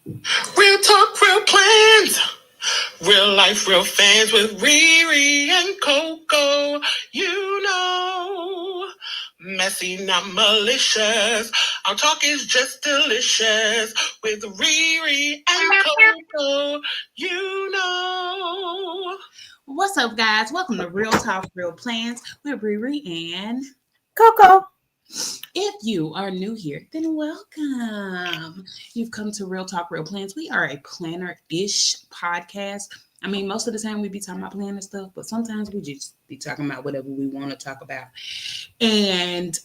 Real talk, real plans. Real life, real fans with Riri and Coco. You know, messy, not malicious. Our talk is just delicious with Riri and Coco. You know. What's up, guys? Welcome to Real Talk, Real Plans with Riri and Coco. if you are new here, then welcome. You've come to Real Talk, Real Plans. We are a planner-ish podcast. I mean, most of the time we be talking about planner stuff, but sometimes we just be talking about whatever we want to talk about. And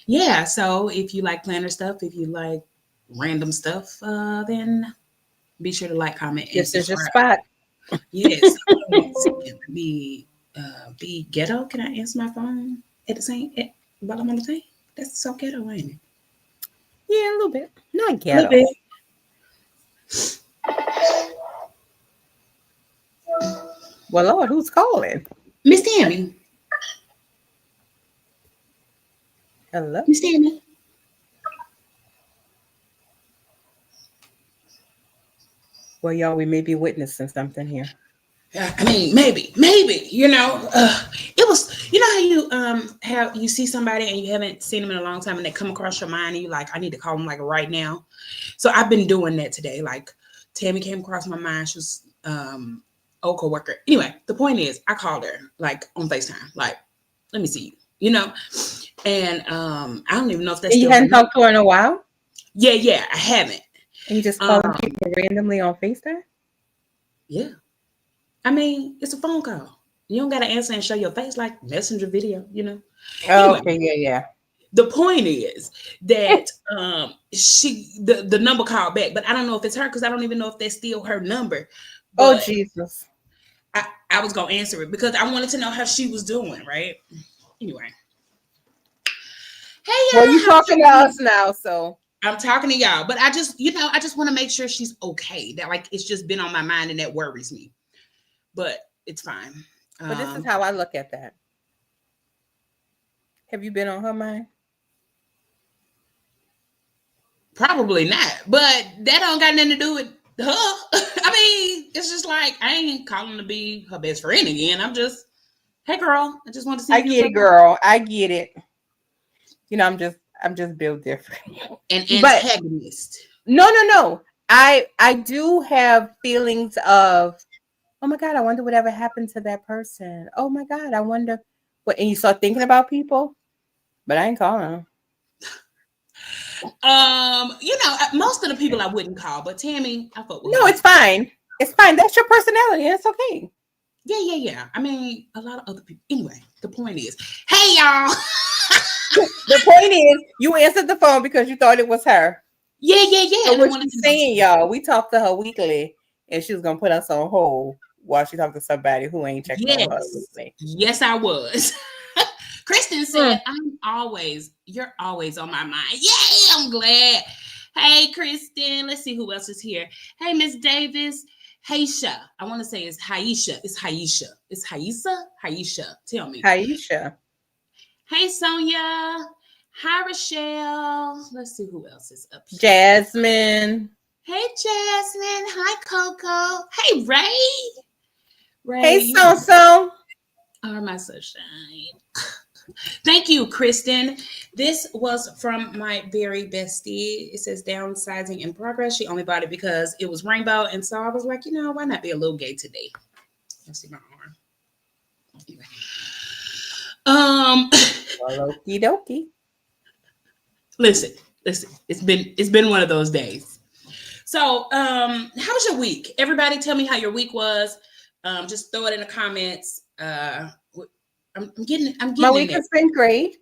yeah, so if you like planner stuff, if you like random stuff, then be sure to like, comment, and This is your subscribe. spot. Yes. Be ghetto. Can I answer my phone at the same while I'm on the thing? That's so ghetto, ain't it? Yeah, a little bit. Not A ghetto. little bit. Well, Lord, who's calling? Miss Tammy. Hello. Miss Tammy. Well, y'all, we may be witnessing something here. I mean, maybe, it was. You know how you see somebody and you haven't seen them in a long time, and they come across your mind, and you like, I need to call them like right now. So I've been doing that today. Like Tammy came across my mind. She was old coworker. Anyway, the point is, I called her like on FaceTime. Like, let me see you. You know, and I don't even know if that's You still hadn't talked to her in a while? Yeah, I haven't. And you just calling people randomly on FaceTime? Yeah. I mean, it's a phone call. You don't got to answer and show your face like messenger video, you know? Oh, Anyway, okay, yeah. the point is that the number called back, but I don't know if it's her because I don't even know if that's still her number. Oh, But Jesus. I was going to answer it because I wanted to know how she was doing, right? Anyway. Hey, y'all. Well, you talking to us now, so. I'm talking to y'all, but I just want to make sure she's okay. That like it's just been on my mind and that worries me. But it's fine. But this is how I look at that. Have you been on her mind? Probably not, but that don't got nothing to do with her. I mean, it's just like I ain't calling to be her best friend again. I'm just, hey girl, I just want to see. I get it, girl. I get it. You know, I'm just built different. An antagonist. But, no. I do have feelings of, oh my God, I wonder whatever happened to that person. Oh my God, I wonder what. And you start thinking about people, but I ain't calling them. Most of the people I wouldn't call, but Tammy, I thought. No, it's fine. It's fine. That's your personality. It's okay. Yeah. I mean, a lot of other people. Anyway, the point is, hey y'all. The point is, you answered the phone because you thought it was her. Yeah. So what she's saying, y'all, we talked to her weekly, and she was gonna put us on hold while she talked to somebody who ain't checking on her weekly. Yes, I was. Kristen said, you're always on my mind. Yay, I'm glad. Hey, Kristen. Let's see who else is here. Hey, Miss Davis. Haisha. I want to say it's Haisha. It's Haisha. It's Haisha? Haisha. Tell me. Haisha. Hey, Sonia. Hi, Rochelle. Let's see who else is up here. Jasmine. Hey, Jasmine. Hi, Coco. Hey, Ray. Hey, So. Oh, my sunshine. Thank you, Kristen. This was from my very bestie. It says downsizing in progress. She only bought it because it was rainbow. And so I was like, why not be a little gay today? Let's see my arm. Anyway. Well, okie dokie. Listen. It's been one of those days. So, how was your week? Everybody tell me how your week was. Just throw it in the comments. I'm getting My week has been great.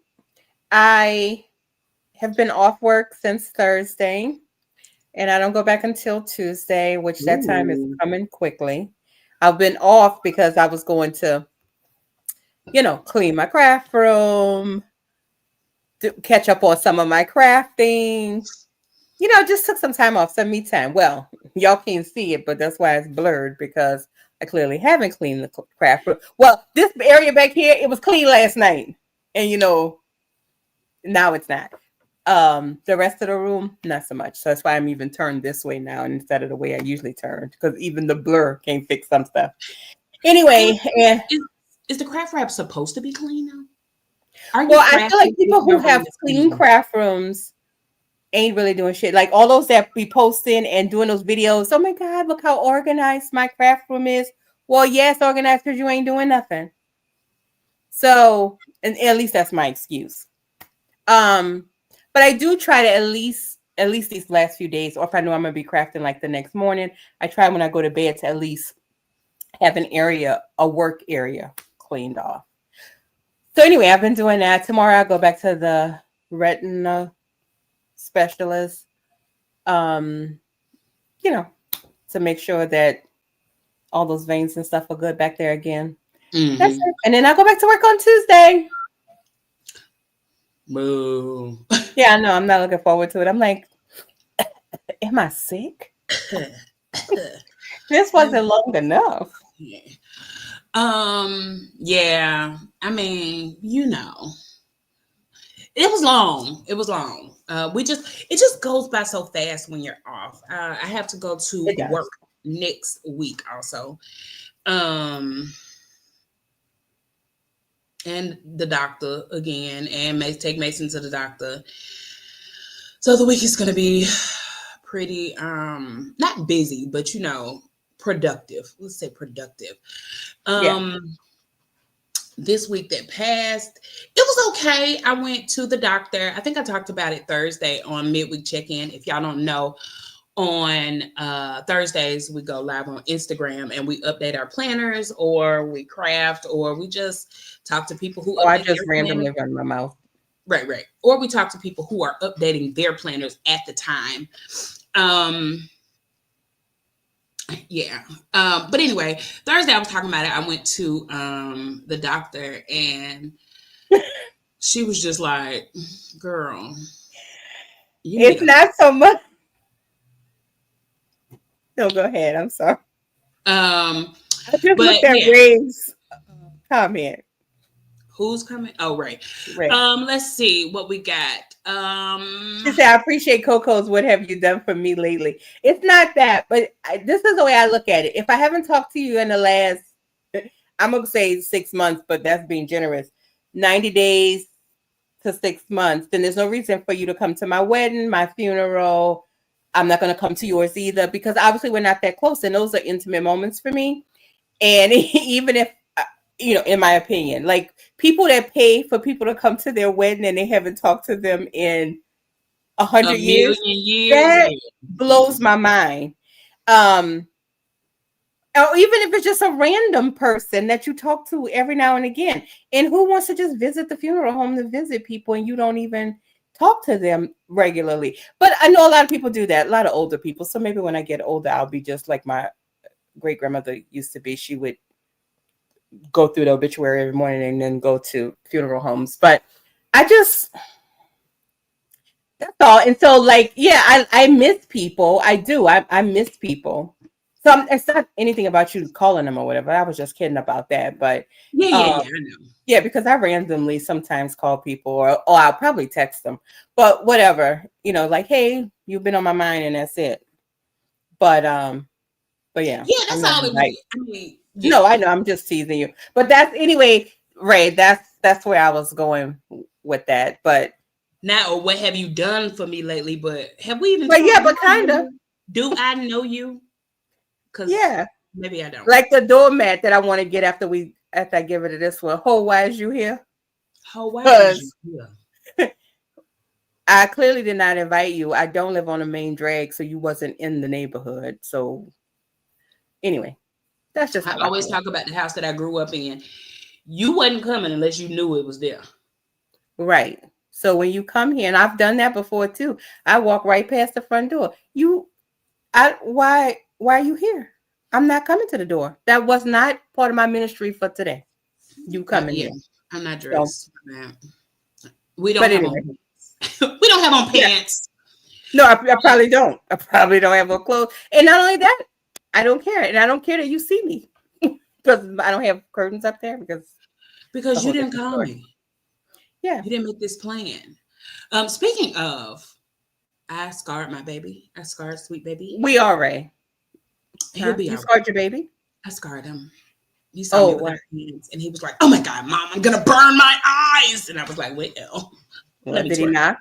I have been off work since Thursday, and I don't go back until Tuesday, which that time is coming quickly. I've been off because I was going to, clean my craft room, to catch up on some of my crafting. Just took some time off, some me time. Well, y'all can't see it, but that's why it's blurred because I clearly haven't cleaned the craft room. Well, this area back here, it was clean last night. And, now it's not. The rest of the room, not so much. So that's why I'm even turned this way now instead of the way I usually turned, because even the blur can't fix some stuff. Anyway, and Is the craft wrap supposed to be clean now? Are you well, I feel like crafting people if who your have room is clean craft rooms ain't really doing shit. Like all those that be posting and doing those videos. Oh my God, look how organized my craft room is. Well, yes, organized because you ain't doing nothing. So, and at least that's my excuse. But I do try to at least these last few days, or if I know I'm gonna be crafting like the next morning, I try when I go to bed to at least have an area, a work area cleaned off. So anyway, I've been doing that. Tomorrow I'll go back to the retina specialist. Um, you know, to make sure that all those veins and stuff are good back there again. Mm-hmm. That's it. And then I'll go back to work on Tuesday. Boo. Yeah, I know. I'm not looking forward to it. I'm like, am I sick? This wasn't long enough. Yeah. Yeah. I mean, you know, it was long. It was long. It just goes by so fast when you're off. I have to go to It does. work next week also. And the doctor again, and take Mason to the doctor. So the week is gonna be pretty not busy, but you know, productive. Let's say productive. Yeah. This week that passed, it was okay. I went to the doctor. I think I talked about it Thursday on midweek check-in. If y'all don't know, on Thursdays we go live on Instagram and we update our planners, or we craft, or we just talk to people who I update just their randomly planners. run my mouth. Right. Or we talk to people who are updating their planners at the time. Yeah. But anyway, Thursday I was talking about it. I went to the doctor and she was just like, girl, It's not so much. No, go ahead. I'm sorry. I just looked at Ray's comment. Who's coming? Oh, right. Ray. Let's see what we got. She said, I appreciate Coco's. What have you done for me lately? It's not that, but this is the way I look at it. If I haven't talked to you in the last, I'm going to say 6 months, but that's being generous, 90 days to 6 months, then there's no reason for you to come to my wedding, my funeral. I'm not going to come to yours either, because obviously we're not that close, and those are intimate moments for me. And even if, you know, in my opinion, like people that pay for people to come to their wedding and they haven't talked to them in 100 years, that blows my mind. Or even if it's just a random person that you talk to every now and again, and who wants to just visit the funeral home to visit people and you don't even talk to them regularly. But I know a lot of people do that, a lot of older people. So maybe when I get older, I'll be just like my great grandmother used to be. She would go through the obituary every morning and then go to funeral homes. But that's all. And so, like, yeah, I miss people. I do. I miss people. So it's not anything about you calling them or whatever. I was just kidding about that. But I know. Yeah, because I randomly sometimes call people, or I'll probably text them. But whatever, you know, like, hey, you've been on my mind, and that's it. But yeah. Yeah, that's all it was. I mean, yeah. No, I know. I'm just teasing you. But that's anyway, Ray. That's where I was going with that. But now, or what have you done for me lately? But have we even? But yeah, but kind of. Do I know you? Because yeah, maybe I don't. Like the doormat that I want to get after I give it to this one. Ho, why is you here? Ho, why is you here? I clearly did not invite you. I don't live on a main drag, so you wasn't in the neighborhood. So anyway. That's just I always talk about the house that I grew up in. You wasn't coming unless you knew it was there. Right. So when you come here, and I've done that before too, I walk right past the front door. Why are you here? I'm not coming to the door. That was not part of my ministry for today. You coming here. I'm not dressed. So, we don't have on pants. We don't have on pants. Yeah. No, I probably don't. I probably don't have on clothes. And not only that, I don't care. And I don't care that you see me. Because I don't have curtains up there because you didn't call me. Yeah. You didn't make this plan. Speaking of, I scarred my baby. I scarred sweet baby. We already. He'll be You all right. scarred your baby? I scarred him. You saw me Oh, with wow. our hands, and he was like, "Oh my God, Mom, I'm gonna burn my eyes!" And I was like, "Well, Well, me did he twerk." not?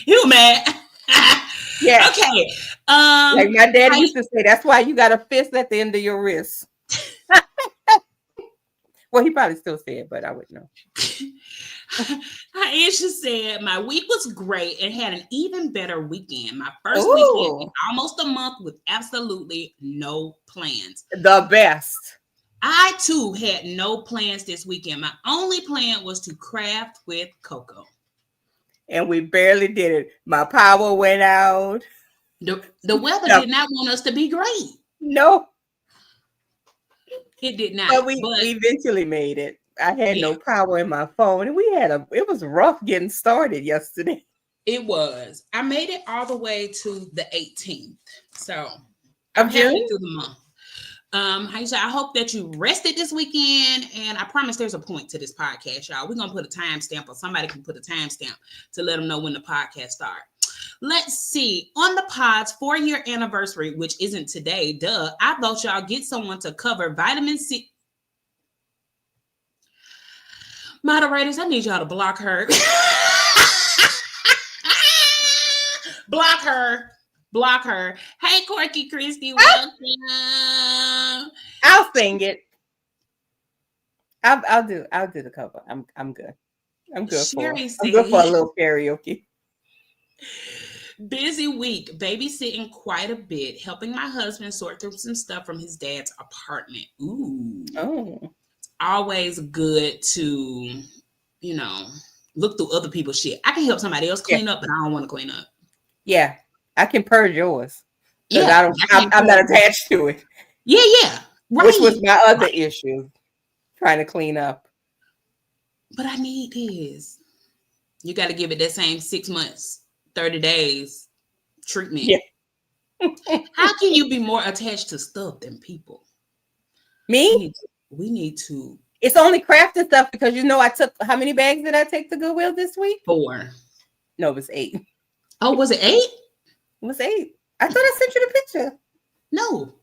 You mad? Yeah. Okay. Like my dad used to say, that's why you got a fist at the end of your wrist. Well, he probably still said, but I wouldn't know. Aisha said, my week was great and had an even better weekend. My first weekend in almost a month with absolutely no plans. The best. I too had no plans this weekend. My only plan was to craft with Coco. And we barely did it. My power went out. The weather did not want us to be great. No. It did not. But we eventually made it. I had no power in my phone, and it was rough getting started yesterday. It was. I made it all the way to the 18th. So of June through the month. Aisha, I hope that you rested this weekend, and I promise there's a point to this podcast, y'all. We're gonna put a timestamp, or somebody can put a timestamp to let them know when the podcast starts. Let's see. On the pod's 4-year anniversary, which isn't today, duh, I thought y'all get someone to cover vitamin C. Moderators, I need y'all to block her. Block her. Block her. Hey, Corky Christie, welcome. I'll sing it. I'll do the cover. I'm good. I'm good for a little karaoke. Busy week, babysitting quite a bit, helping my husband sort through some stuff from his dad's apartment. Ooh. Oh. It's always good to, look through other people's shit. I can help somebody else clean up, but I don't want to clean up. Yeah. I can purge yours. Yeah. I'm not attached to it. Yeah. Right. Which was my other issue. Trying to clean up. But I need this. You got to give it that same 6 months, 30 days treatment. Yeah. How can you be more attached to stuff than people? Me? We need to. It's only crafting stuff because I took, how many bags did I take to Goodwill this week? 4. No, it was 8. Oh, was it 8? It was 8. I thought I sent you the picture. No.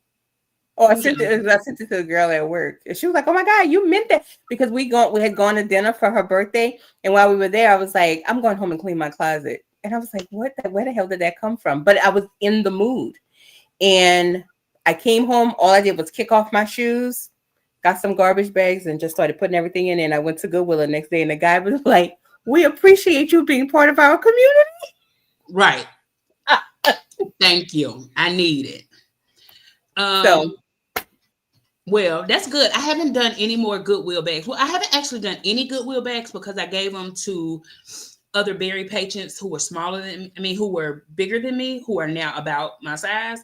Oh, I sent it to the girl at work. And she was like, "Oh my God, you meant that." Because we had gone to dinner for her birthday. And while we were there, I was like, I'm going home and clean my closet. And I was like, where the hell did that come from? But I was in the mood. And I came home. All I did was kick off my shoes, got some garbage bags, and just started putting everything in. And I went to Goodwill the next day. And the guy was like, "We appreciate you being part of our community." Right. Thank you. I need it. Well, that's good. I haven't done any more Goodwill bags. Well, I haven't actually done any Goodwill bags because I gave them to other berry patients who were who were bigger than me, who are now about my size.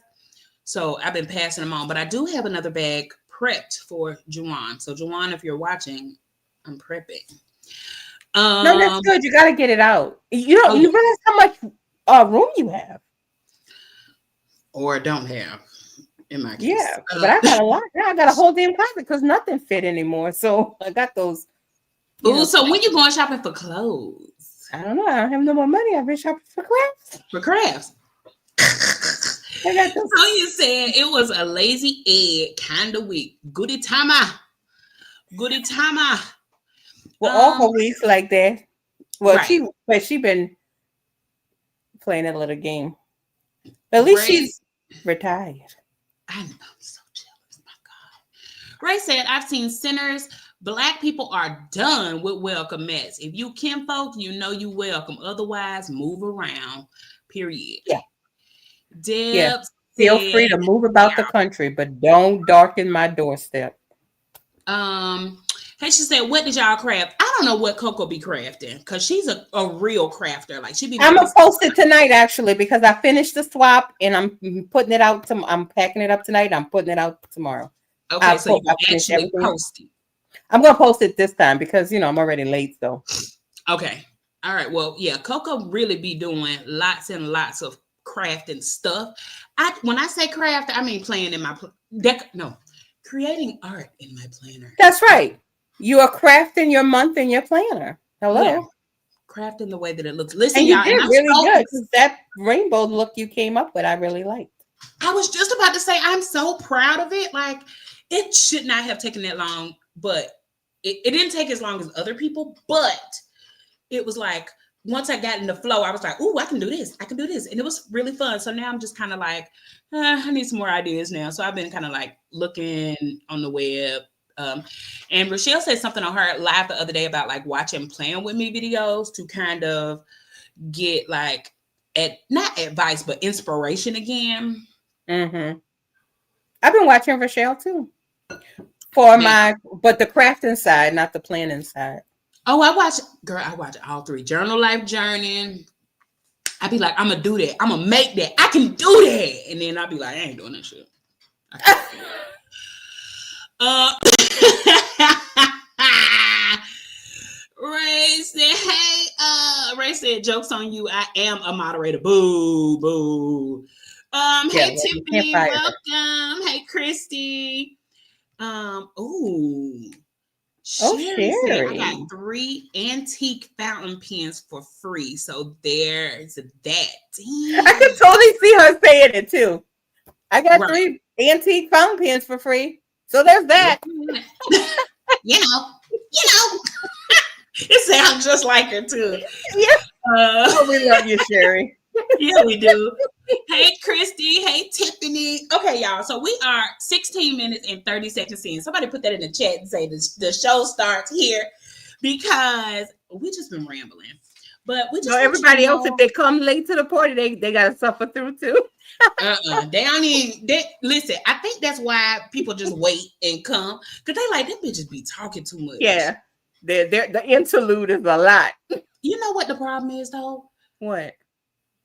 So I've been passing them on. But I do have another bag prepped for Juwan. So Juwan, if you're watching, I'm prepping. No, that's good. You got to get it out. You realize how much room you have. Or don't have. In my case. Yeah, but I got a lot. Now I got a whole damn closet because nothing fit anymore. So I got those. So when you going shopping for clothes? I don't know. I don't have no more money. I've been shopping for crafts. For crafts. I got those. So you said it was a lazy egg kind of week. Goody tama. Well, all her weeks like that. Well, right. she been playing that little game. But at least she's retired. I know, I'm so jealous. My God. Ray said, I've seen sinners. Black people are done with welcome mats. If you kinfolk, you welcome. Otherwise, move around. Period. Yeah. Deb Feel free to move about the country, but don't darken my doorstep. Hey, she said, what did y'all craft? I don't know what Coco be crafting because she's a real crafter. Like I'm gonna post it tonight actually because I finished the swap and I'm putting it out. I'm packing it up tonight. I'm putting it out tomorrow. Okay, so you actually post it. I'm gonna post it this time because I'm already late. So okay, all right. Well, yeah, Coco really be doing lots and lots of crafting stuff. When I say craft, I mean playing in my creating art in my planner. That's right. You are crafting your month in your planner. Hello. Yeah. craft in the way that it looks. Listen, And you y'all, did and I'm really so good because that rainbow look you came up with, I really liked. I was just about to say I'm so proud of it. Like it should not have taken that long, but it didn't take as long as other people, but it was like once I got in the flow, I was like, "Ooh, I can do this. I can do this." And it was really fun. So now I'm just kind of like, I need some more ideas now. So I've been kind of like looking on the web. And Rochelle said something on her live the other day about like watching Playing With Me videos to kind of get like not advice, but inspiration again. Mm-hmm. I've been watching Rochelle too for Now, but the crafting side, not the planning side. oh, I watch all three. Journal Life Journey. I be like, I'm gonna do that. I'm gonna make that. I can do that. And then I'll be like, I ain't doing that shit. Ray said, hey, Ray said, joke's on you. I am a moderator. Boo, boo. Hey Tiffany, welcome. Hey Christy. Sherry said I got 3 antique fountain pens for free. So there's that. Damn. I can totally see her saying it too. I got 3 antique fountain pens for free. So there's that. you know. It sounds just like her too. Yeah. We love you, Sherry. Yeah, we do. Hey, Christy. Hey, Tiffany. Okay, y'all. So we are 16 minutes and 30 seconds in. Somebody put that in the chat and say the show starts here because we just been rambling. But we just everybody else, if they come late to the party, they gotta suffer through too. They don't even listen. I think that's why people just wait and come because they like them bitches be talking too much. Yeah, the interlude is a lot. You know what the problem is though? What?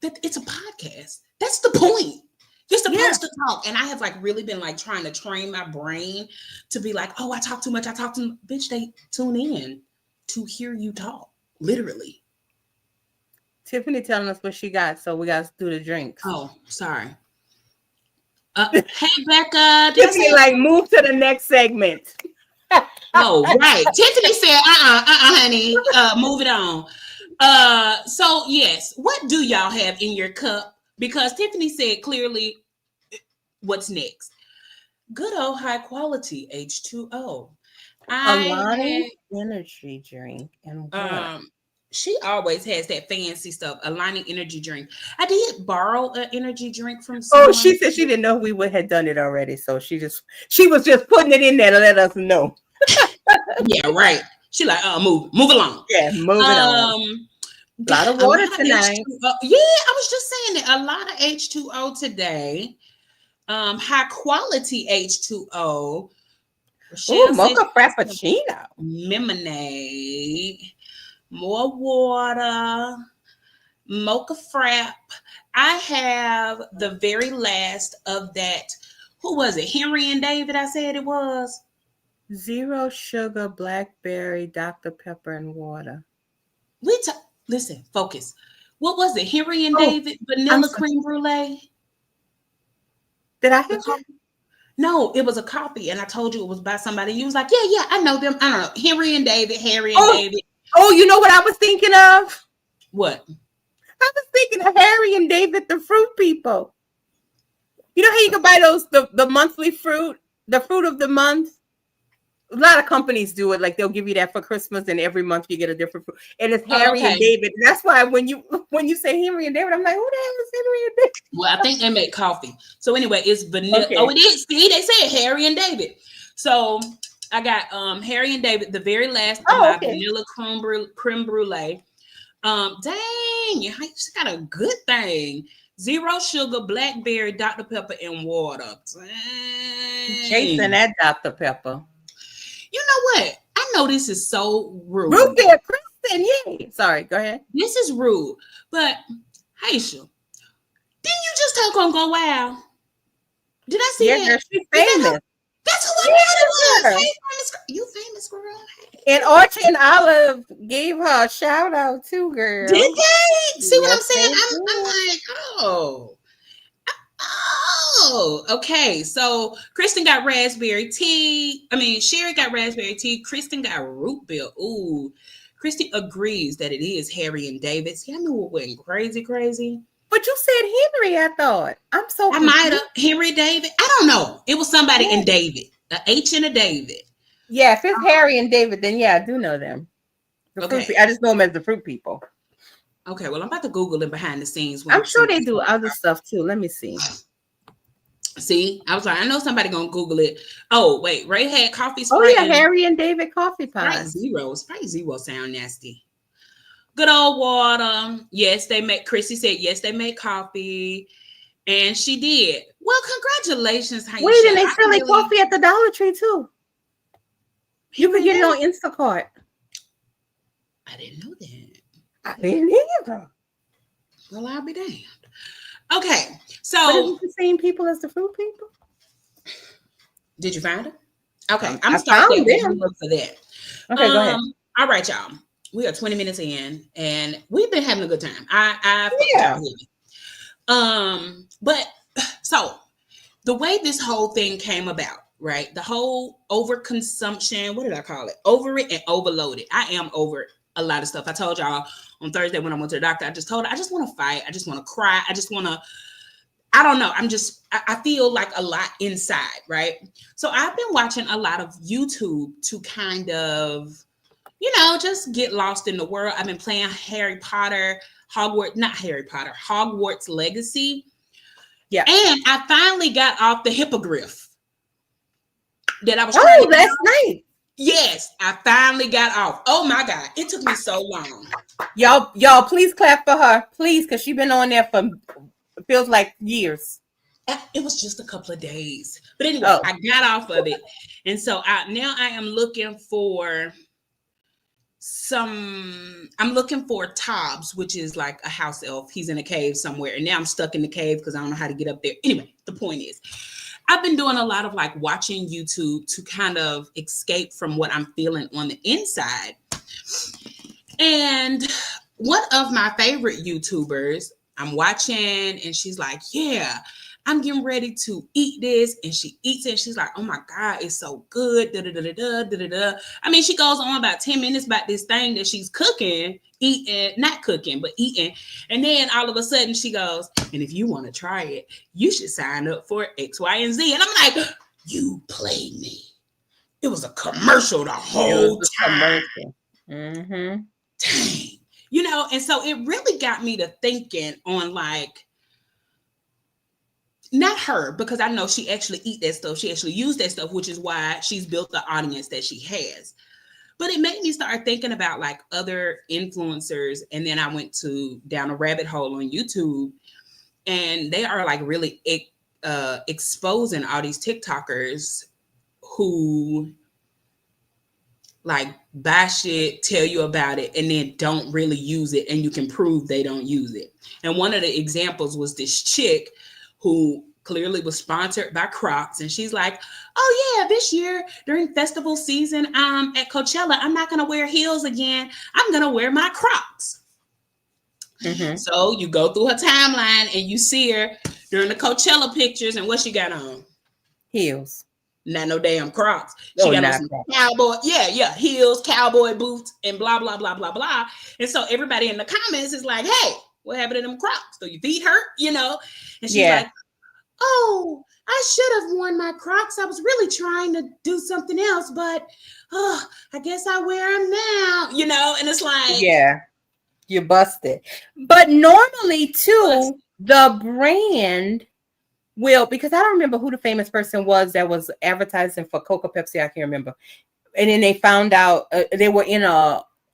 That it's a podcast. That's the point. You're supposed to talk. And I have like really been like trying to train my brain to be like, oh, I talk too much. Bitch, they tune in to hear you talk. Literally. Tiffany telling us what she got, so we got to do the drinks. Oh, sorry. Hey, Becca. Tiffany, like, move to the next segment. Oh, right. Tiffany said, honey, move it on. So yes, what do y'all have in your cup? Because Tiffany said clearly what's next. Good old high quality H2O. Alani energy drink and what? She always has that fancy stuff. Alani energy drink. I did borrow an energy drink from someone. Oh, she said she didn't know we had done it already, so she was just putting it in there to let us know. Yeah, right. She like, move along. Yeah, moving on. A lot of water tonight. Yeah, I was just saying that a lot of H2O today. High quality H2O. Oh, mocha frappuccino. Lemonade. More water. Mocha frap. I have the very last of that. Who was it? Henry and David, I said it was. Zero sugar, blackberry, Dr. Pepper, and water. Listen, focus. What was it? Henry and David vanilla creme brulee? Did I have that? No, it was a copy, and I told you it was by somebody. You was like, yeah, I know them. I don't know. Harry and David. Oh, you know what I was thinking of? What? I was thinking of Harry and David, the fruit people. You know how you can buy those, the monthly fruit, the fruit of the month? A lot of companies do it. Like they'll give you that for Christmas, and every month you get a different fruit. And it's Harry and David. And that's why when you say Henry and David, I'm like, who the hell is Henry and David? Well, I think they make coffee. So anyway, it's vanilla. Okay. Oh, it is. See, they said Harry and David. So I got Harry and David, the very last of my vanilla creme brulee. Dang, you got a good thing. Zero sugar, blackberry, Dr. Pepper, and water. Dang. Chasing that Dr. Pepper. You know what? I know this is so rude. Rude there, Kristen. Yay. Sorry, go ahead. This is rude. But, Haisha, didn't you just talk on Go Wild? Did I see that? Yeah, she's famous. That's who I thought it was. You famous, girl. And Archie and Olive gave her a shout out too, girl. Did they? See what I'm saying? I'm like, oh, okay. So Kristen got raspberry tea. Sherry got raspberry tea. Kristen got root beer. Ooh, Christy agrees that it is Harry and David. See, I knew it wasn't crazy. But you said Henry, I thought. I'm so I might have Henry David. I don't know. It was somebody in David. A H and a David. Yeah, if it's Harry and David, then yeah, I do know them. Okay. I just know them as the fruit people. Okay, well, I'm about to Google it behind the scenes. I'm sure they do other stuff too. Let me see. See, I was like, I know somebody gonna Google it. Oh, wait, Ray had coffee Sprite. Oh yeah, Harry and David coffee pies. Sprite Zero sound nasty. Good old water. Yes, they make. Chrissy said yes, they make coffee, and she did. Well, congratulations, Haisha. Wait, and they sell coffee at the Dollar Tree too. You can get it on Instacart. I didn't know that. I didn't either. Well, I'll be damned. Okay, But so is it the same people as the fruit people? did you find it? Okay, I'm I gonna start found there. them. Look for that. Okay, go ahead. All right, y'all. We are 20 minutes in, and we've been having a good time. Yeah. But so the way this whole thing came about, right? The whole overconsumption. What did I call it? Over it and overloaded. I am over a lot of stuff. I told y'all on Thursday when I went to the doctor, I just told her I just want to fight. I just want to cry. I just want to. I don't know. I feel like a lot inside, right? So I've been watching a lot of YouTube to kind of, just get lost in the world. I've been playing Hogwarts Legacy. Yeah. And I finally got off the hippogriff that I was trying to. Oh, that's nice. Yes, I finally got off. Oh my God. It took me so long. Y'all, please clap for her. Please, because she's been on there for feels like years. It was just a couple of days. But anyway, I got off of it. And so now I am looking for I'm looking for Tobbs, which is like a house elf. He's in a cave somewhere. And now I'm stuck in the cave because I don't know how to get up there. Anyway, the point is, I've been doing a lot of like watching YouTube to kind of escape from what I'm feeling on the inside. And one of my favorite YouTubers, I'm watching, and she's like, yeah, I'm getting ready to eat this. And she eats it. And she's like, oh my God, it's so good. Da, da, da, da, da, da, da. I mean, she goes on about 10 minutes about this thing that she's cooking, eating, not cooking, but eating. And then all of a sudden she goes, and if you want to try it, you should sign up for X, Y, and Z. And I'm like, you played me. It was a commercial the whole time. Mm-hmm. Dang. And so it really got me to thinking on like, not her, because I know she actually eat that stuff. She actually use that stuff, which is why she's built the audience that she has. But it made me start thinking about like other influencers. And then I went down a rabbit hole on YouTube, and they are like really exposing all these TikTokers who like buy shit, tell you about it, and then don't really use it, and you can prove they don't use it. And one of the examples was this chick who clearly was sponsored by Crocs, and she's like, oh yeah, this year during festival season at Coachella, I'm not gonna wear heels again. I'm gonna wear my Crocs. Mm-hmm. So you go through her timeline and you see her during the Coachella pictures, and what she got on? Heels. Not no damn Crocs. She got on some cowboy, heels, cowboy boots, and blah, blah, blah, blah, blah. And so everybody in the comments is like, hey, what happened to them Crocs? Do your feet hurt? And she's like, oh, I should have worn my Crocs. I was really trying to do something else, but I guess I wear them now, and it's like, yeah, you busted. But normally too, the brand will, because I don't remember who the famous person was that was advertising for Coca Pepsi. I can't remember. And then they found out they were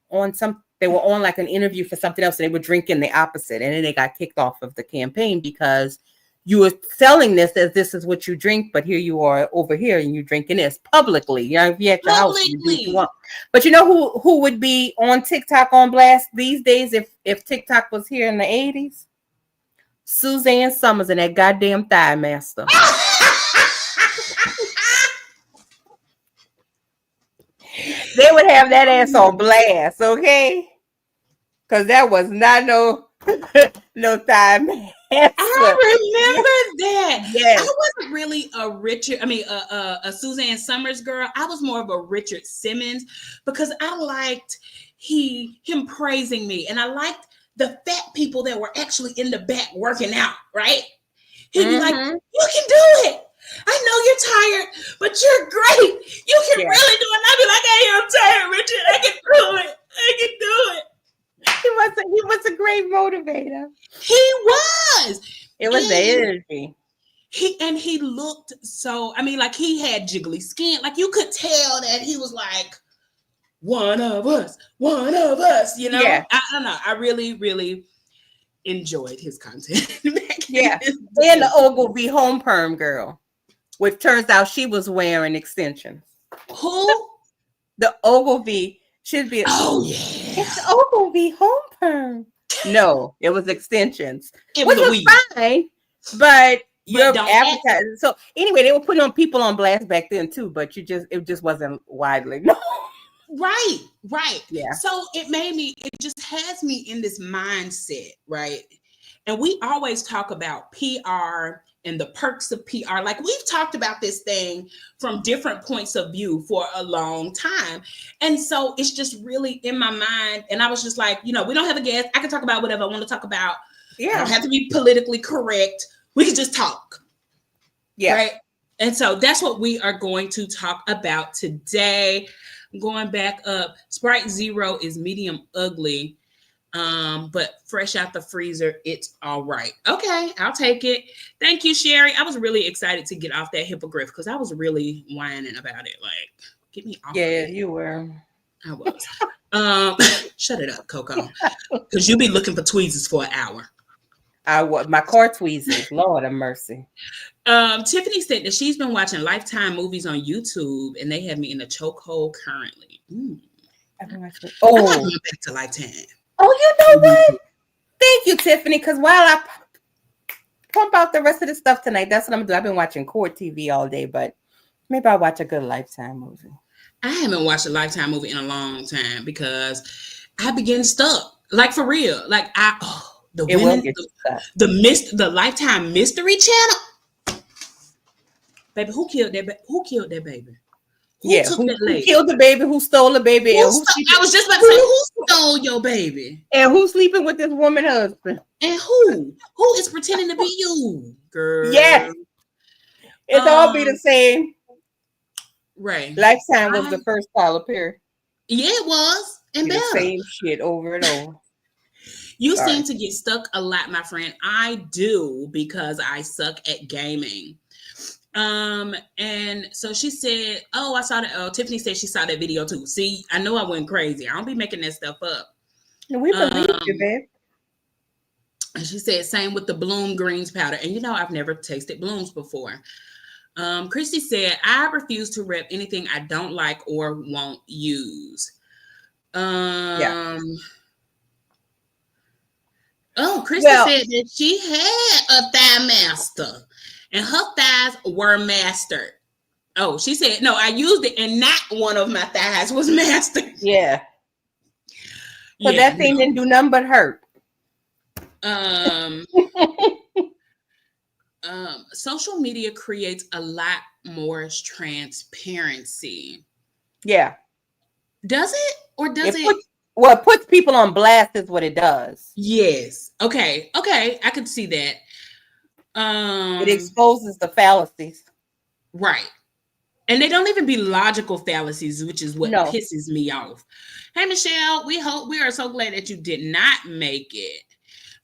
on like an interview for something else, and they were drinking the opposite. And then they got kicked off of the campaign because you were selling this as this is what you drink, but here you are over here and you're drinking this publicly. If you're at your house, you do what you want. But you know who would be on TikTok on blast these days if TikTok was here in the 80s? Suzanne Summers and that goddamn Thigh Master. They would have that ass on blast, okay? Because that was not no Thigh Master. I remember that. Yes. I wasn't really a Suzanne Summers girl. I was more of a Richard Simmons because I liked him praising me. And I liked the fat people that were actually in the back working out, right? He'd be like, Mhm. you can do it. I know you're tired, but you're great. You can Yeah. really do it. And I'd be like, hey, I'm tired, Richard. I can do it. I can do it. He was a great motivator. He was. It was the And energy. he looked so, I mean, like he had jiggly skin. Like you could tell that he was like, one of us, you know? Yeah. I don't know. I really, really enjoyed his content. back in Yeah. this And the day. Ogilvy home perm girl, which turns out she was wearing extensions. Who? The Ogilvy should be. Oh, It's yeah. the Ogilvy home perm. No, it was extensions, It which was a was weed. fine, but you're don't advertising. So anyway, they were putting on people on blast back then too, but it just wasn't widely known. Right. Yeah. So it just has me in this mindset, right? And we always talk about PR and the perks of PR. Like we've talked about this thing from different points of view for a long time. And so it's just really in my mind. And I was just like, we don't have a guest. I can talk about whatever I want to talk about. I Yeah. don't have to be politically correct. We can just talk. Yeah. Right. And so that's what we are going to talk about today. Going back up, Sprite Zero is medium ugly, but fresh out the freezer, it's all right. Okay, I'll take it. Thank you, Sherry. I was really excited to get off that hippogriff because I was really whining about it. Like, get me off. Yeah, of it. you were. I was. Shut it up, Coco, because you be looking for tweezers for an hour. I was my car tweezers. Lord have mercy. Tiffany said that she's been watching Lifetime movies on YouTube, and they have me in a chokehold currently. I've been watching- I gotta Oh, go back to Lifetime. oh, you know what? Thank you, Tiffany. Because while I pump out the rest of the stuff tonight, that's what I'm doing. I've been watching Court TV all day, but maybe I'll watch a good Lifetime movie. I haven't watched a Lifetime movie in a long time because I be getting stuck. Like for real. Like the It will women, get you stuck. the Lifetime Mystery Channel. Baby, who killed that? Who killed that baby? Who took that Who lady? killed the baby? Who stole the baby? Who And I was just about to say, who stole your baby? and who's sleeping with this woman husband? And who is pretending to be you, girl? Yes. It's all be the same. Right. Lifetime was the first Tyler Perry. Yeah, it was. And The better. same shit over and over. You Sorry. seem to get stuck a lot, my friend. I do because I suck at gaming. And so she said, I saw that. Oh, Tiffany said she saw that video too. See, I know I went crazy. I don't be making that stuff up. We believe you, babe. And she said, same with the Bloom greens powder. And I've never tasted Blooms before. Christy said, I refuse to rep anything I don't like or won't use. Oh, Christy said that she had a thigh master and her thighs were mastered. Oh, she said, no, I used it and not one of my thighs was mastered. Yeah. So that thing didn't do nothing but hurt. Social media creates a lot more transparency. Yeah. Does it? Or does it? It puts people on blast is what it does. Yes. Okay. I could see that. It exposes the fallacies. Right. And they don't even be logical fallacies, which is what pisses me off. Hey, Michelle, we are so glad that you did not make it.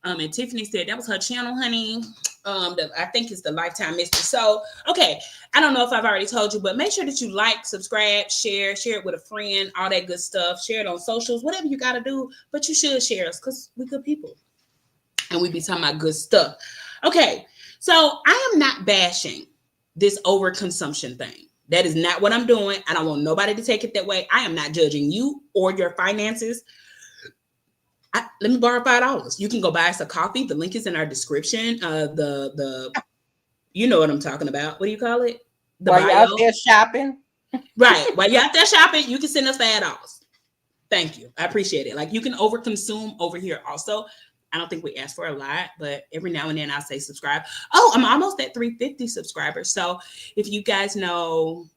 And Tiffany said that was her channel, honey. I think it's the Lifetime Mystery. So, okay. I don't know if I've already told you, but make sure that you like, subscribe, share it with a friend, all that good stuff. Share it on socials, whatever you got to do. But you should share us because we're good people. And we be talking about good stuff. Okay. So I am not bashing this overconsumption thing. That is not what I'm doing. I don't want nobody to take it that way. I am not judging you or your finances. Let me borrow $5. You can go buy us a coffee. The link is in our description. You know what I'm talking about. What do you call it? While you're out there shopping. Right. While you're out there shopping, you can send us $5. Thank you. I appreciate it. Like you can overconsume over here also. I don't think we ask for a lot, but every now and then I'll say subscribe. Oh, I'm almost at 350 subscribers. So if you guys know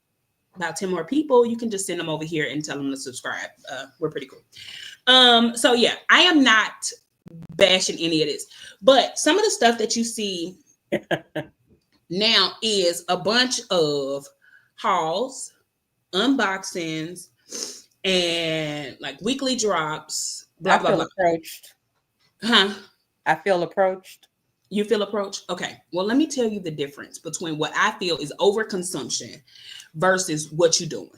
about 10 more people, you can just send them over here and tell them to subscribe. We're pretty cool. So yeah, I am not bashing any of this, but some of the stuff that you see now is a bunch of hauls, unboxings, and like weekly drops, blah, I blah, feel blah. approached. Huh? I feel approached. You feel approached? Okay. Well, let me tell you the difference between what I feel is overconsumption versus what you're doing.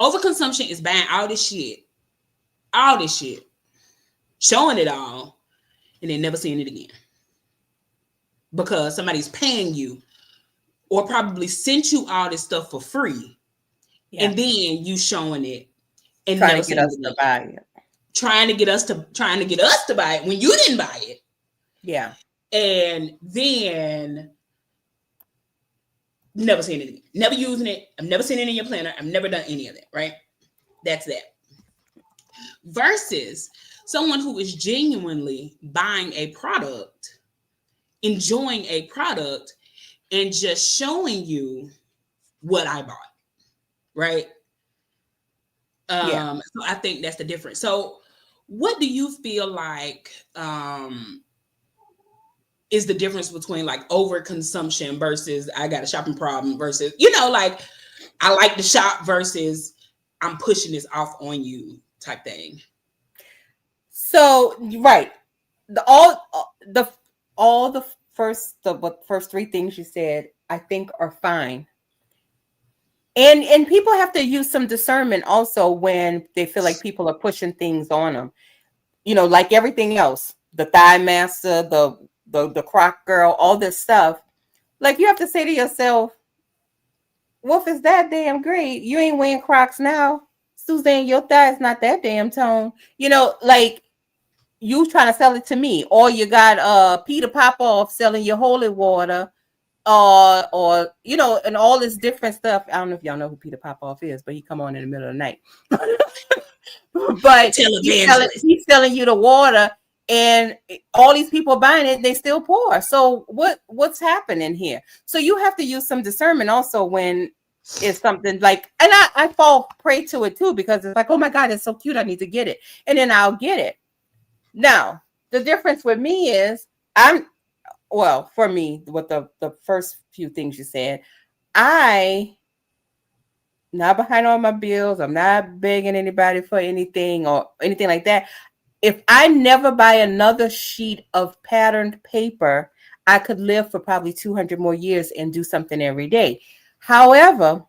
Overconsumption is buying all this shit, showing it all, and then never seeing it again. Because somebody's paying you or probably sent you all this stuff for free. Yeah. And then you showing it and Trying never to get us seeing to it buy again. it. Trying to get us to buy it when you didn't buy it. Yeah. And then never seeing it again. Never using it. I've never seen it in your planner. I've never done any of that, right? That's that. Versus someone who is genuinely buying a product, enjoying a product, and just showing you what I bought, right? So I think that's the difference. So what do you feel like is the difference between like overconsumption versus I got a shopping problem versus, like I like to shop versus I'm pushing this off on you type thing? So right, the first three things you said, I think are fine. And people have to use some discernment also when they feel like people are pushing things on them. Like everything else, the Thigh Master, the Croc Girl, all this stuff. Like you have to say to yourself, well, if it's that damn great, you ain't wearing Crocs now. Suzanne, your thigh's not that damn tone. Like you trying to sell it to me, or you got Peter Popoff selling your holy water, or and all this different stuff. I don't know if y'all know who Peter Popoff is, but he come on in the middle of the night. But he's selling you the water, and all these people buying it, they still poor. So what's happening here? So you have to use some discernment also when it's something like, and I fall prey to it too, because it's like, oh my God, it's so cute, I need to get it, and then I'll get it. Now the difference with me is for me, with the first few things you said, I not behind all my bills. I'm not begging anybody for anything or anything like that. If I never buy another sheet of patterned paper, I could live for probably 200 more years and do something every day. However,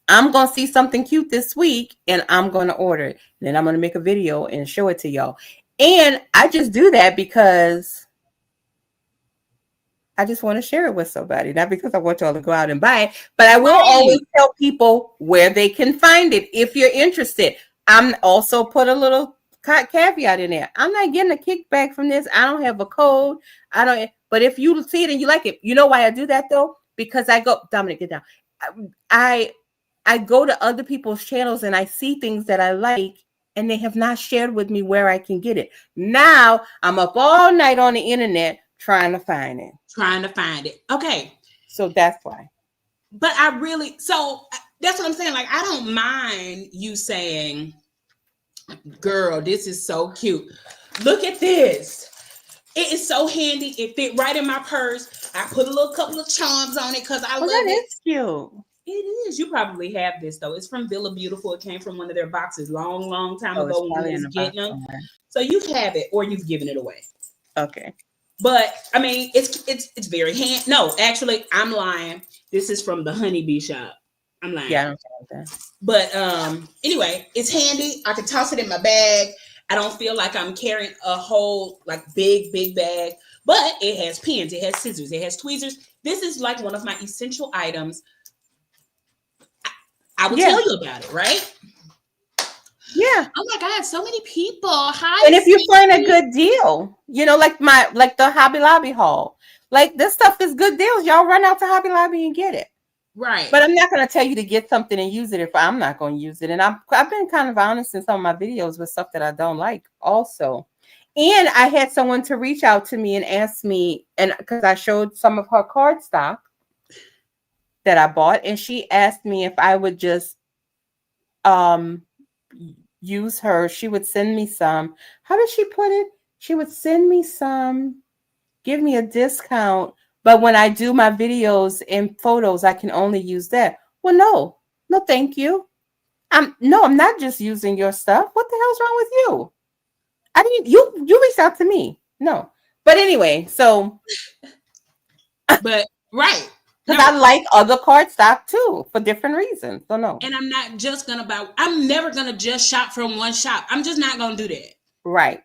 I'm going to see something cute this week and I'm going to order it. Then I'm going to make a video and show it to y'all. And I just do that because I just want to share it with somebody, not because I want y'all to go out and buy it, but I will always tell people where they can find it if you're interested. I'm also put a little caveat in there. I'm not getting a kickback from this. I don't have a code. But if you see it and you like it, you know why I do that though? Because Dominic, get down. I go to other people's channels and I see things that I like and they have not shared with me where I can get it. Now I'm up all night on the internet trying to find it. Okay. So that's why. But so that's what I'm saying. Like, I don't mind you saying, girl, this is so cute. Look at this. It is so handy. It fit right in my purse. I put a couple of charms on it because I love it. It's cute. It is. You probably have this though. It's from Villa Beautiful. It came from one of their boxes long time ago when we was getting them. Somewhere. So you have it or you've given it away. Okay. But I mean, it's very handy. No, actually, I'm lying. This is from the Honeybee shop. I'm lying. Yeah, I don't know that. But anyway, it's handy. I can toss it in my bag. I don't feel like I'm carrying a whole like big bag. But it has pins, it has scissors, it has tweezers. This is like one of my essential items. I will tell you about it, right? Yeah. Oh my God, so many people. Hi. And if you find a good deal, like the Hobby Lobby haul, like this stuff is good deals. Y'all run out to Hobby Lobby and get it. Right. But I'm not going to tell you to get something and use it if I'm not going to use it. And I've been kind of honest in some of my videos with stuff that I don't like also. And I had someone to reach out to me and ask me, and because I showed some of her card stock, that I bought, and she asked me if I would just use her. She would send me some. How did she put it? She would send me some, give me a discount, but when I do my videos and photos, I can only use that. Well, no, thank you. I'm not just using your stuff. What the hell's wrong with you? I mean, you reached out to me. No. But anyway, so But right. because I like other cardstock too for different reasons. So no. And I'm never gonna just shop from one shop. I'm just not gonna do that. Right.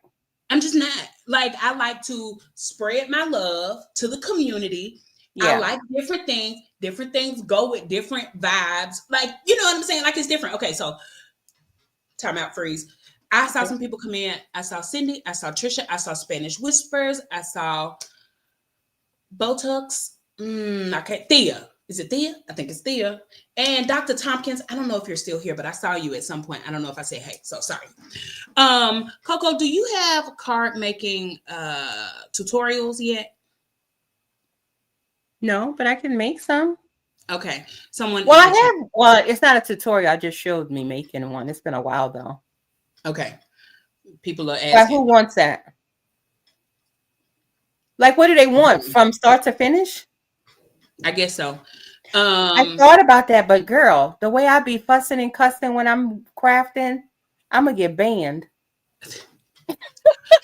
I'm just not. Like, I like to spread my love to the community. Yeah. I like different things. Different things go with different vibes. Like, you know what I'm saying? Like, it's different. Okay, so time out, freeze. I saw some people come in. I saw Cindy. I saw Trisha. I saw Spanish Whispers. I saw Botox. Thea. Is it Thea? I think it's Thea. And Dr. Tompkins. I don't know if you're still here, but I saw you at some point. I don't know if I said hey, so sorry. Coco, do you have card making tutorials yet? No, but I can make some. Okay. Someone. Well, I have. Well, it's not a tutorial. I just showed me making one. It's been a while though. Okay. People are asking. But who wants that? Like, what do they want from start to finish? I guess so. I thought about that, but girl, the way I be fussing and cussing when I'm crafting, I'm gonna get banned.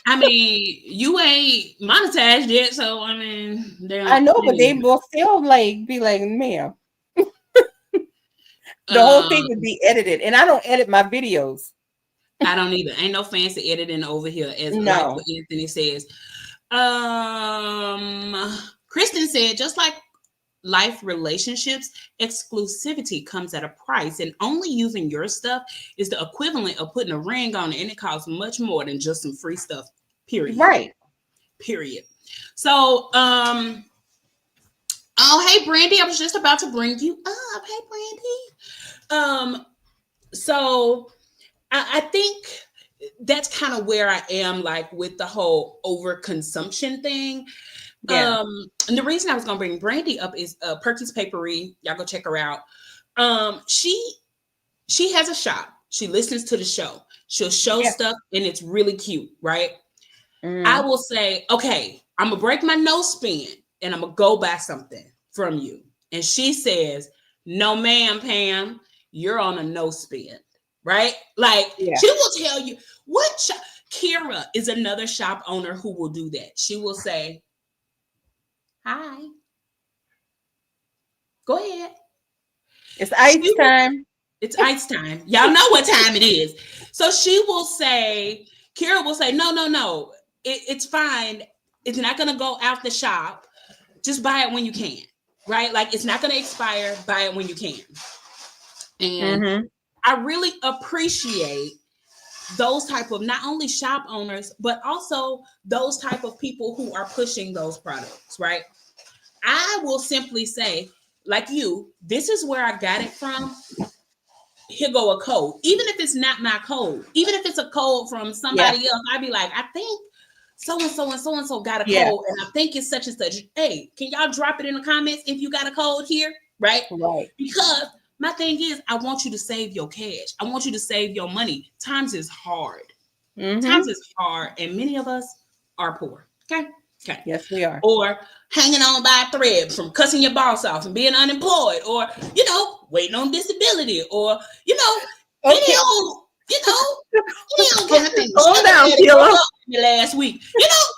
I mean, you ain't monetized yet, so I mean, I know, but they will still like be like, ma'am. The whole thing would be edited, and I don't edit my videos. I don't either. Ain't no fancy editing over here, as No. like what Anthony says. Kristen said, just like life relationships, exclusivity comes at a price, and only using your stuff is the equivalent of putting a ring on it, and it costs much more than just some free stuff. Period. Right. Period. So, oh, hey, Brandy, I was just about to bring you up. Hey, Brandy. So I think that's kind of where I am, like, with the whole overconsumption thing. Yeah. And the reason I was gonna bring Brandy up is Perky's Papery. Y'all go check her out. She has a shop. She listens to the show. She'll show stuff, and it's really cute, right? I will say, okay, I'm gonna break my no spin, and I'm gonna go buy something from you. And she says, no, ma'am, Pam, you're on a no spin, right? Like, she will tell you what shop. Kira is another shop owner who will do that. She will say, hi. Go ahead. It's ice time. It's ice time. Y'all know what time it is. So she will say, Kira will say, no. It's fine. It's not going to go out the shop. Just buy it when you can, right? Like, it's not going to expire. Buy it when you can. And I really appreciate those type of not only shop owners, but also those type of people who are pushing those products, right? I will simply say, like you, this is where I got it from. Here go a code. Even if it's not my code, even if it's a code from somebody else, I'd be like, I think so-and-so and so-and-so got a code, and I think it's such and such. Hey, can y'all drop it in the comments if you got a code here, right? Right. Because my thing is, I want you to save your cash. I want you to save your money. Times is hard. Times is hard, and many of us are poor. Okay. Yes, we are. Or hanging on by a thread from cussing your boss off and being unemployed, or waiting on disability, or any kind of thing. Hold down, Kilo. Last week,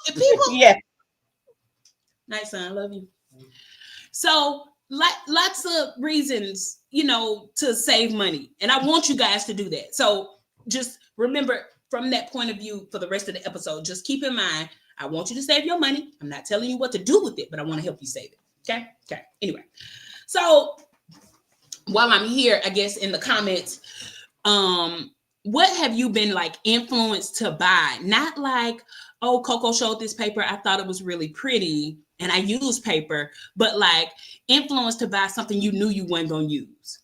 people. Yeah. Nice, son. I love you. So, lots of reasons, to save money, and I want you guys to do that. So, just remember from that point of view for the rest of the episode. Just keep in mind, I want you to save your money. I'm not telling you what to do with it, but I want to help you save it. Okay. Anyway, so while I'm here, I guess in the comments, what have you been like influenced to buy? Not like, oh, Coco showed this paper, I thought it was really pretty and I use paper, but like influenced to buy something you knew you weren't going to use.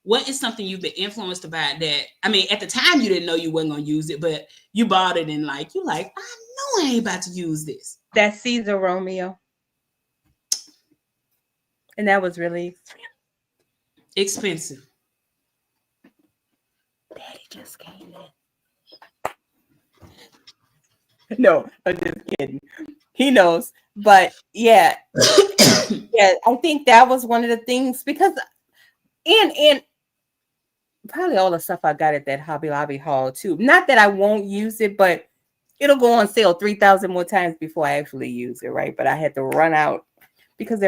What is something you've been influenced to buy that, I mean, at the time you didn't know you weren't going to use it, but you bought it and like, I know I ain't about to use this. That Caesar Romeo. And that was really Expensive. Daddy just came in. No, I'm just kidding. He knows. But yeah, yeah, I think that was one of the things because and probably all the stuff I got at that Hobby Lobby haul too. Not that I won't use it, but it'll go on sale 3,000 more times before I actually use it, right? But I had to run out because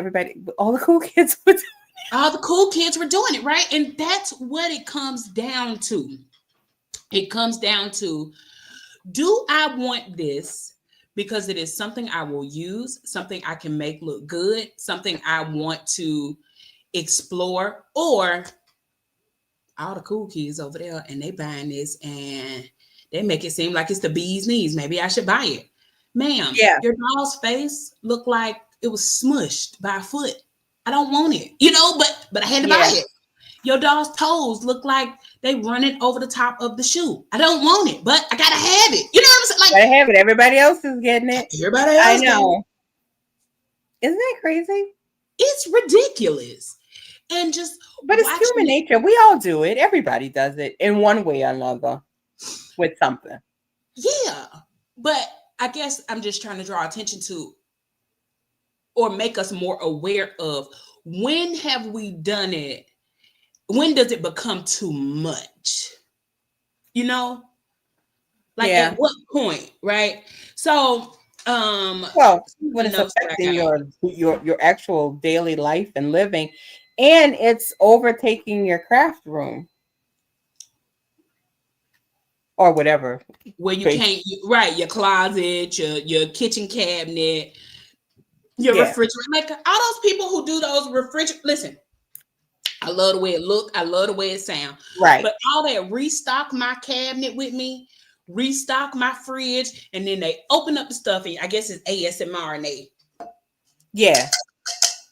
all the cool kids were doing it. All the cool kids were doing it, right? And that's what it comes down to. It comes down to, do I want this because it is something I will use, something I can make look good, something I want to explore, or all the cool kids over there and they buying this and they make it seem like it's the bee's knees. Maybe I should buy it. Ma'am, Yeah. your doll's face looked like it was smushed by a foot. I don't want it, you know, but I had to buy it. Your doll's toes look like they running over the top of the shoe. I don't want it, but I gotta have it. You know what I'm saying? Like, Gotta have it. Everybody else is getting it. Everybody else. I know. Isn't that crazy? It's ridiculous. And just, but it's human nature. We all do it. Everybody does it in one way or another with something. Yeah. But I guess I'm just trying to draw attention to or make us more aware of, when have we done it? When does it become too much? You know? Like at what point, right? So well, when it's affecting your actual daily life and living, and it's overtaking your craft room or whatever. Where you can't, right, your closet, your kitchen cabinet, your refrigerator. Like all those people who do those refrigerators, listen, I love the way it look. I love the way it sound. Right. But all that restock my cabinet with me, restock my fridge, and then they open up the stuff, and I guess it's ASMR and they. Yeah.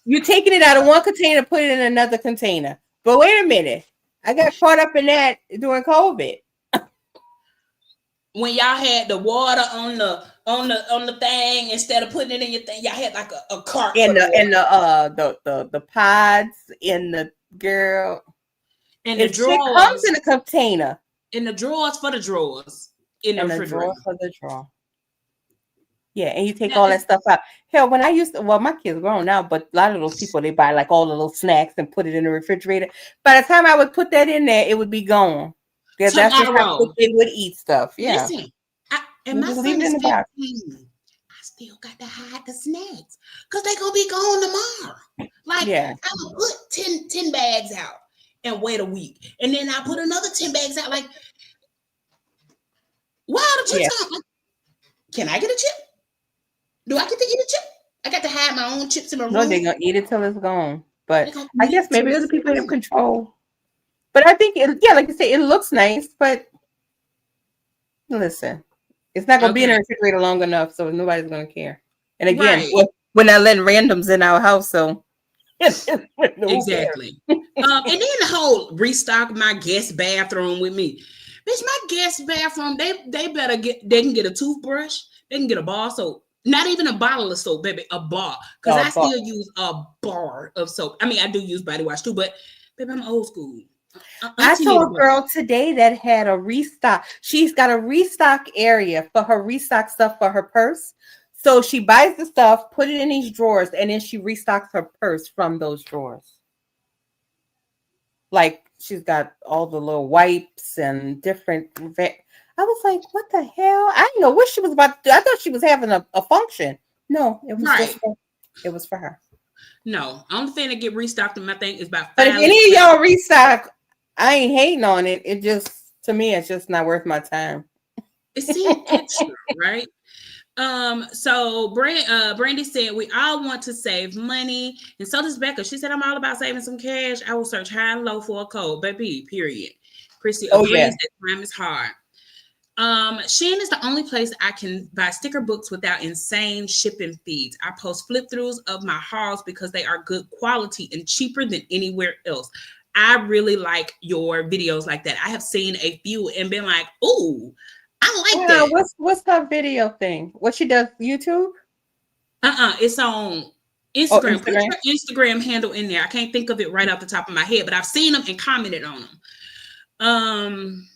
You're taking it out of one container, put it in another container. But wait a minute. I got caught up in that during COVID. When y'all had the water on the thing, instead of putting it in your thing, y'all had like a cart in the pods in the girl. And the drawers. It comes in a container. In the drawers for the drawers. In the refrigerator. Drawer for the drawer. Yeah, and you take all that stuff out. Hell, when I used to, my kids are grown now, but a lot of those people, they buy like all the little snacks and put it in the refrigerator. By the time I would put that in there, it would be gone. Because that's just how they would eat stuff. Yeah. Listen, and my son is 15. I still got to hide the snacks because they're going to be gone tomorrow. Like, I would put 10 bags out and wait a week. And then I put another 10 bags out. Like, wow, the chips out. Like, can I get a chip? Do I get to eat a chip? I got to hide my own chips in my room. No, they're going to eat it till it's gone. But I guess maybe other people have control. But I think, like you say, it looks nice. But listen, it's not going to be in the refrigerator long enough, so nobody's going to care. And again, we're not letting randoms in our house, so. Exactly. And then the whole restock my guest bathroom with me. Bitch, my guest bathroom, they can get a toothbrush, they can get a bar of soap. Not even a bottle of soap, baby, a bar. Because I still use a bar of soap. I mean, I do use body wash too, but baby, I'm old school. I saw a girl today that had a restock. She's got a restock area for her restock stuff for her purse. So she buys the stuff, put it in these drawers, and then she restocks her purse from those drawers. Like she's got all the little wipes and different. I was like, what the hell? I didn't know what she was about to do. I thought she was having a function. No, it was it was for her. No, only thing that get restocked in my thing is about 5. But if any of y'all restock, I ain't hating on it. It just, to me, it's just not worth my time. It seems extra, right? So Brandy said we all want to save money, and so does Becca. She said I'm all about saving some cash. I will search high and low for a code, baby. Period. Chrissy agrees that time is hard. Shein is the only place I can buy sticker books without insane shipping fees. I post flip throughs of my hauls because they are good quality and cheaper than anywhere else. I really like your videos like that. I have seen a few and been like, "Ooh, I like that." What's that video thing? What she does? YouTube? It's on Oh, Instagram. Put Instagram. your Instagram handle in there. I can't think of it right off the top of my head, but I've seen them and commented on them.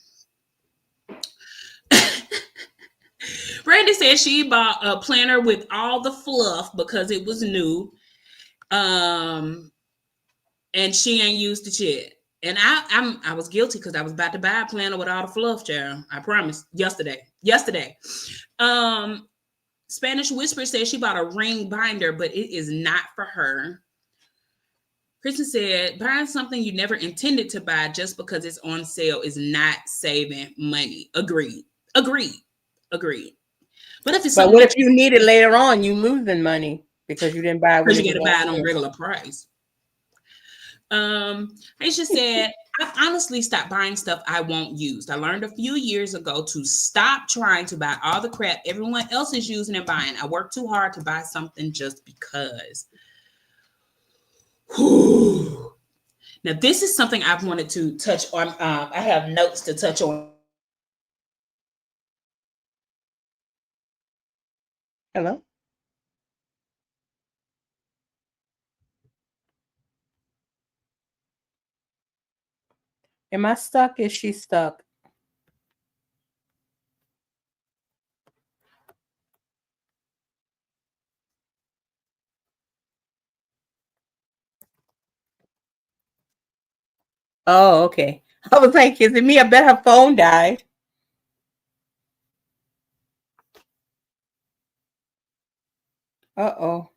Brandy said she bought a planner with all the fluff because it was new. And she ain't used it yet. And I was guilty because I was about to buy a planner with all the fluff, child. I promise. Yesterday. Spanish Whisper says she bought a ring binder, but it is not for her. Kristen said, buying something you never intended to buy just because it's on sale is not saving money. Agreed. But if it's But something what if you need it later on? You losing money because you didn't buy it when because it you was got to buy it on on sale. regular price. Aisha said, I've honestly stopped buying stuff I won't use. I learned a few years ago to stop trying to buy all the crap everyone else is using and buying. I work too hard to buy something just because. Whew. Now, this is something I've wanted to touch on. I have notes to touch on. Hello? Am I stuck? Is she stuck? Oh, okay. I was like, is it me? I bet her phone died. Uh-oh.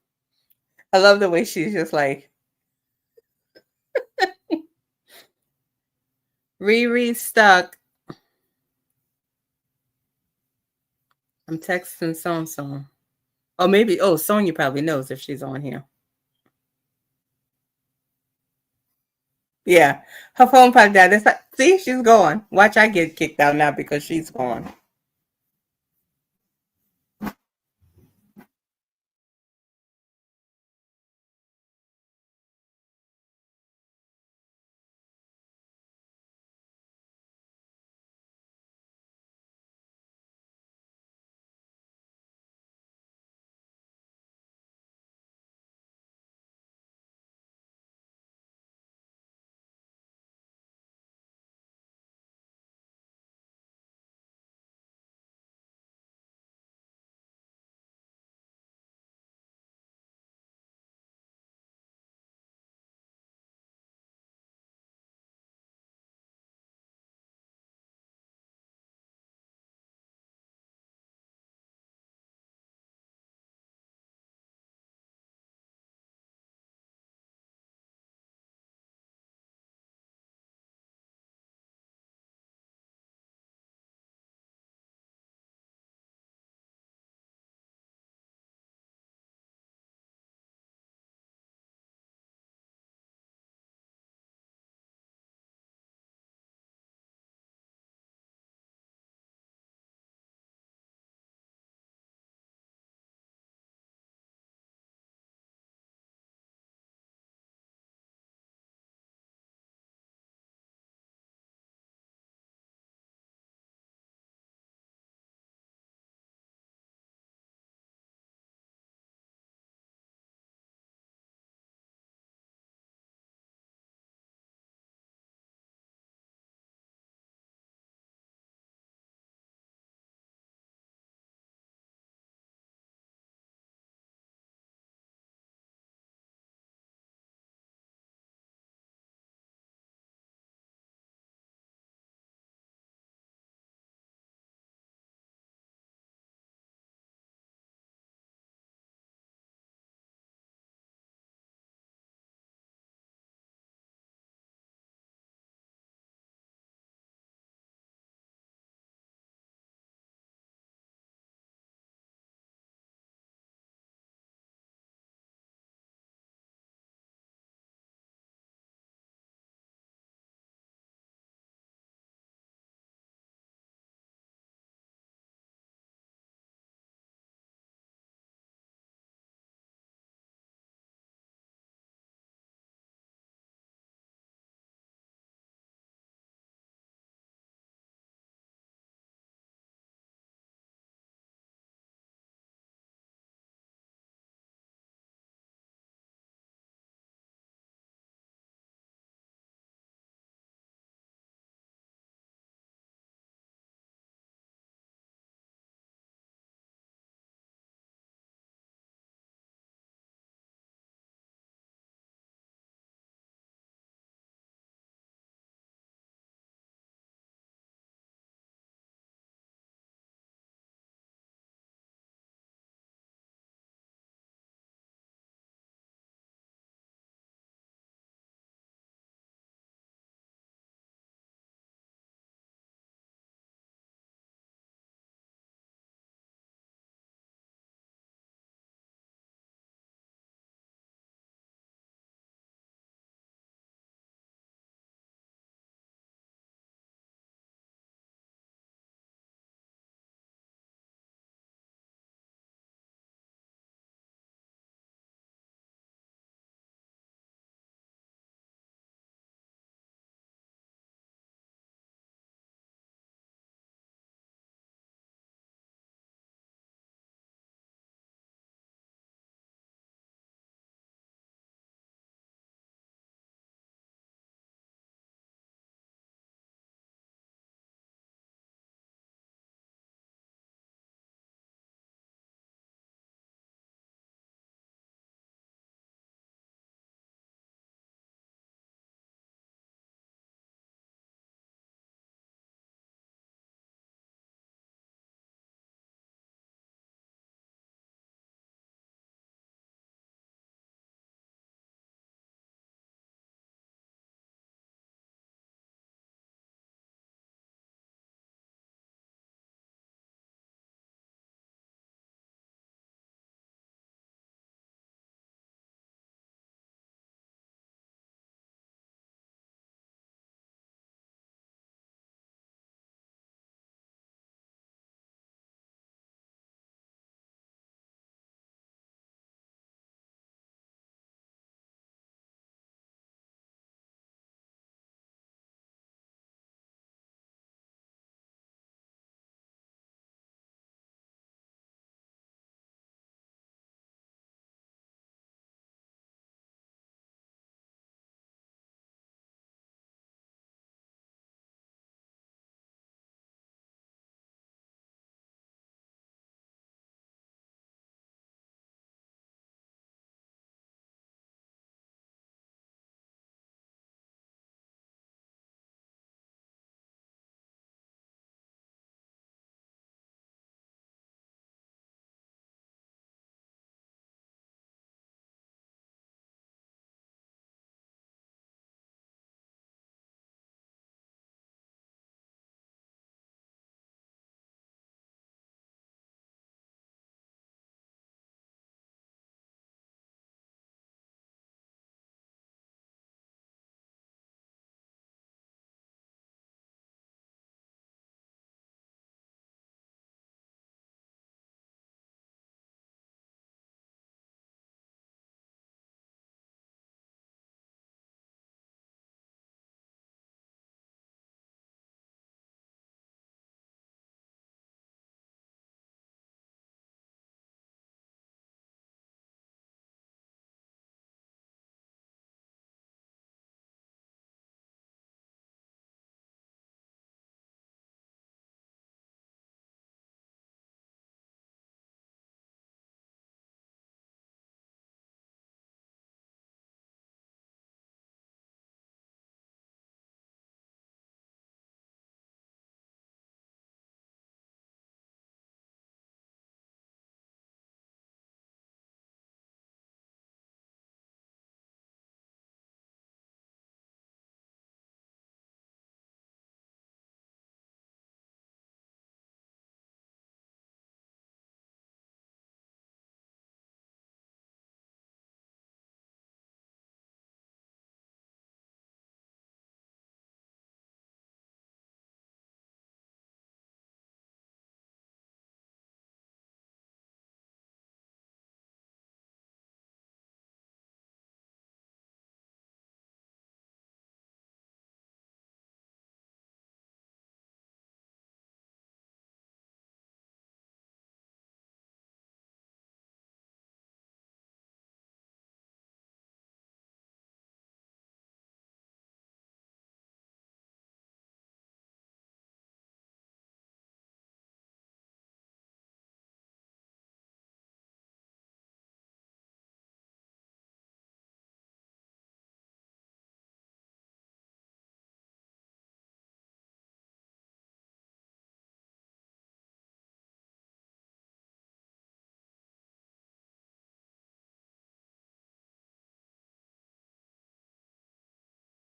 I love the way she's just like, Riri's stuck. I'm texting so-and-so. Oh, maybe, Sonia probably knows if she's on here. Yeah, her phone probably died. It's like, see, she's gone. Watch, I get kicked out now because she's gone.